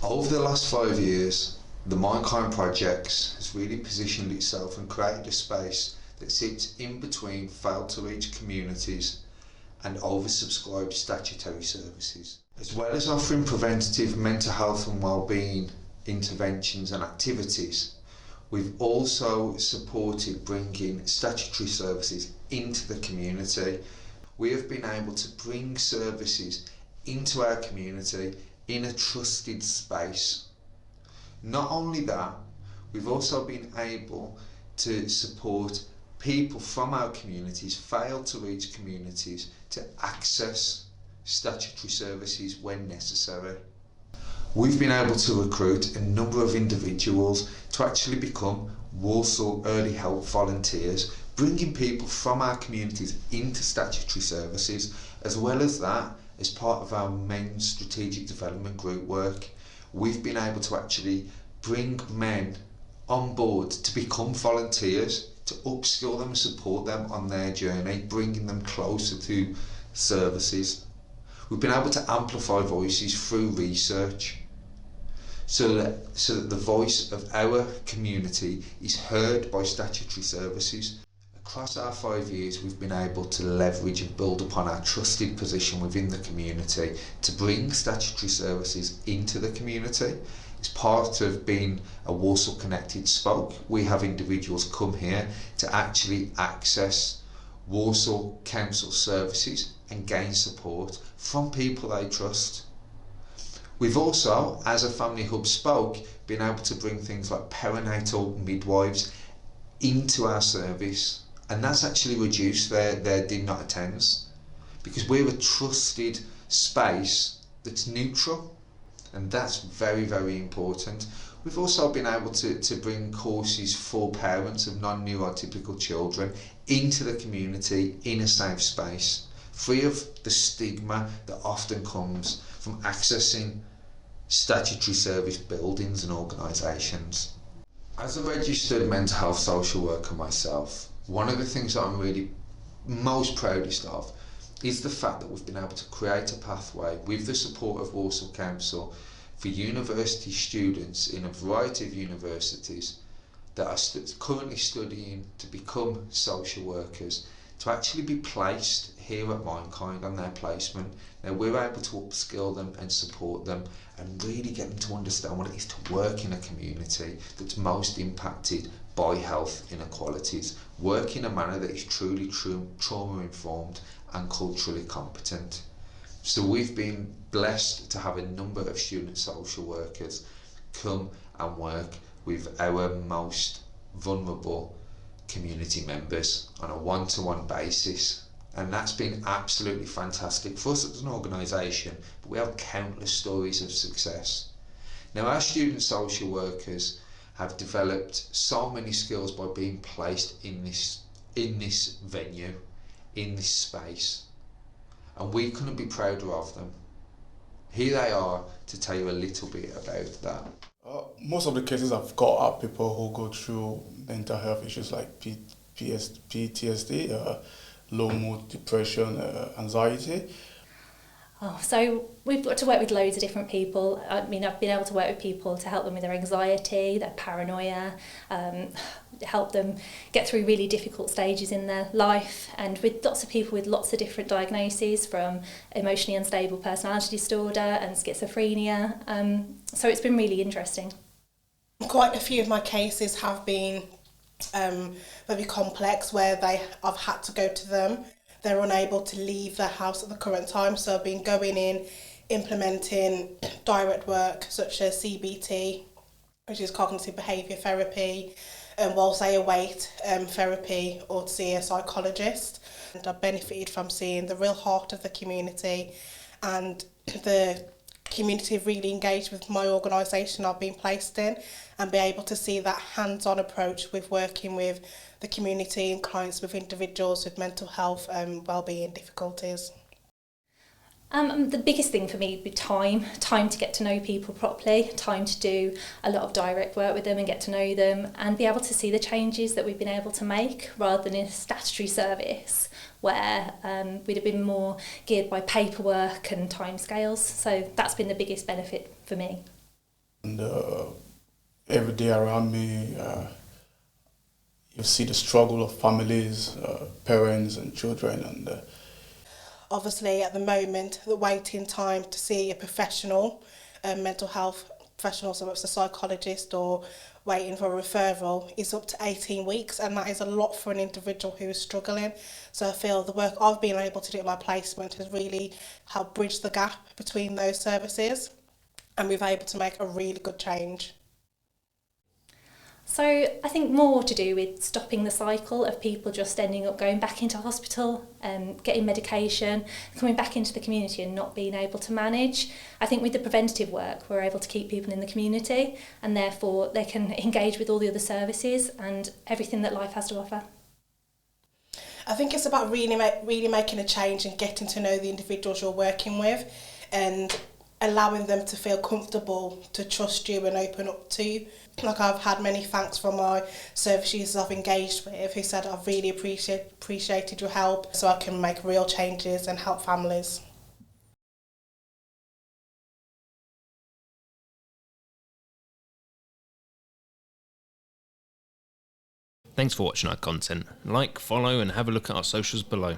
Over the last 5 years, the MindKind project has really positioned itself and created a space that sits in between failed to reach communities and oversubscribed statutory services. As well as offering preventative mental health and wellbeing interventions and activities, we've also supported bringing statutory services into the community. We have been able to bring services into our community in a trusted space. Not only that, we've also been able to support people from our communities, failed to reach communities, to access statutory services when necessary. We've been able to recruit a number of individuals to actually become Walsall Early Help volunteers, bringing people from our communities into statutory services. As well as that, as part of our main strategic development group work, we've been able to actually bring men on board to become volunteers, to upskill them and support them on their journey, bringing them closer to services. We've been able to amplify voices through research so that the voice of our community is heard by statutory services. Across our 5 years, we've been able to leverage and build upon our trusted position within the community to bring statutory services into the community. As part of being a Walsall Connected Spoke, we have individuals come here to actually access Walsall Council services and gain support from people they trust. We've also, as a Family Hub Spoke, been able to bring things like perinatal midwives into our service, and that's actually reduced their did not attends, because we're a trusted space that's neutral, and that's very, very important. We've also been able to bring courses for parents of non-neurotypical children into the community in a safe space, free of the stigma that often comes from accessing statutory service buildings and organisations. As a registered mental health social worker myself, one of the things that I'm really most proudest of is the fact that we've been able to create a pathway with the support of Walsall Council for university students in a variety of universities that are currently studying to become social workers to actually be placed here at MindKind on their placement. Now we're able to upskill them and support them and really get them to understand what it is to work in a community that's most impacted by health inequalities, work in a manner that is truly trauma informed and culturally competent. So we've been blessed to have a number of student social workers come and work with our most vulnerable community members on a one-to-one basis, and that's been absolutely fantastic for us as an organisation. But we have countless stories of success. Now our student social workers have developed so many skills by being placed in this venue, in this space, and we couldn't be prouder of them. Here they are to tell you a little bit about that. Most of the cases I've got are people who go through mental health issues like PTSD, low mood, depression, anxiety. So we've got to work with loads of different people. I mean, I've been able to work with people to help them with their anxiety, their paranoia, help them get through really difficult stages in their life, and with lots of people with lots of different diagnoses, from emotionally unstable personality disorder and schizophrenia. So it's been really interesting. Quite a few of my cases have been very complex, where I've had to go to them. They're unable to leave their house at the current time, so I've been going in, implementing direct work such as CBT, which is cognitive behaviour therapy, whilst they await therapy or to see a psychologist. And I've benefited from seeing the real heart of the community, and the community really engaged with my organisation I've been placed in, and be able to see that hands-on approach with working with the community and clients, with individuals with mental health and wellbeing difficulties. The biggest thing for me would be time to get to know people properly, time to do a lot of direct work with them and get to know them, and be able to see the changes that we've been able to make, rather than in a statutory service where we'd have been more geared by paperwork and timescales. So that's been the biggest benefit for me. And every day around me, you see the struggle of families, parents and children. And obviously, at the moment, the waiting time to see a professional, mental health professional, so it's a psychologist or waiting for a referral, is up to 18 weeks, and that is a lot for an individual who is struggling. So I feel the work I've been able to do at my placement has really helped bridge the gap between those services, and we've been able to make a really good change. So I think more to do with stopping the cycle of people just ending up going back into hospital, getting medication, coming back into the community and not being able to manage. I think with the preventative work, we're able to keep people in the community, and therefore they can engage with all the other services and everything that life has to offer. I think it's about really making a change and getting to know the individuals you're working with, and allowing them to feel comfortable to trust you and open up to you. Like, I've had many thanks from my service users I've engaged with who said, I've really appreciated your help so I can make real changes and help families. Thanks for watching our content. Like, follow and have a look at our socials below.